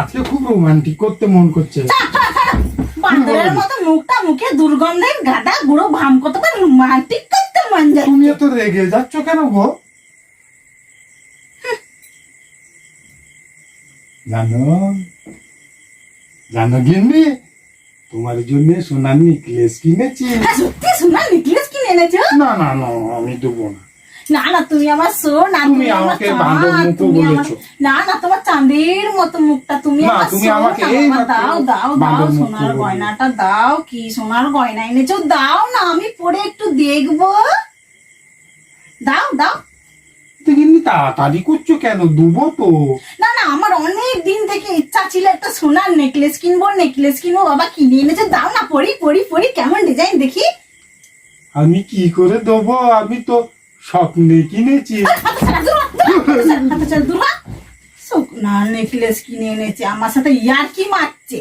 আজকে খুব রোমান্টিক করতে মন করছে। বাঁদরের মতো মুখটা মুখে দুর্গন্ধের গাদা গুঁড়ো ভাম করতে পারে, রোমান্টিক করতে মন যায়। তুমি এত রেগে যাচ্ছ কেন গো? জানো জানো গিন্নি, তোমার জন্য সোনার নেকলেস কিনেছি। হ্যাঁ, সত্যি সোনার নেকলেস কিনে এনেছো? না না না, আমি দেবো না। না না, তুমি আমার সোনা, তুমি আমাকে বাঁদর মুখো বলেছো। না না, তোমার চাঁদের মতো মুখটা, তুমি না, আমার তুমি সোনা। আমাকে এই বাবা, মাত্র দাও দাও দাও, বাঁদর মুখো সোনার বললে। গয়নাটা দাও। কি সোনার গয়না এনেছো? দাও না, আমি পরে একটু দেখবো। দাও দাও। তো গিন্নি তাড়াতাড়ি করছো কেন? দেবো তো। না না, আমার অনেক দিন থেকে ইচ্ছা ছিল একটা সোনার নেকলেস কিনবো, নেকলেস কিনবো। বাবা কিনে এনেছো, দাও না, পরি পরি পরি, কেমন ডিজাইন দেখি। আমি কি করে দেবো? আমি তো স্বপ্নে কিনেছি। সোনার নেকলেস কিনে এনেছে, আমার সাথে ইয়ার্কি মারছে।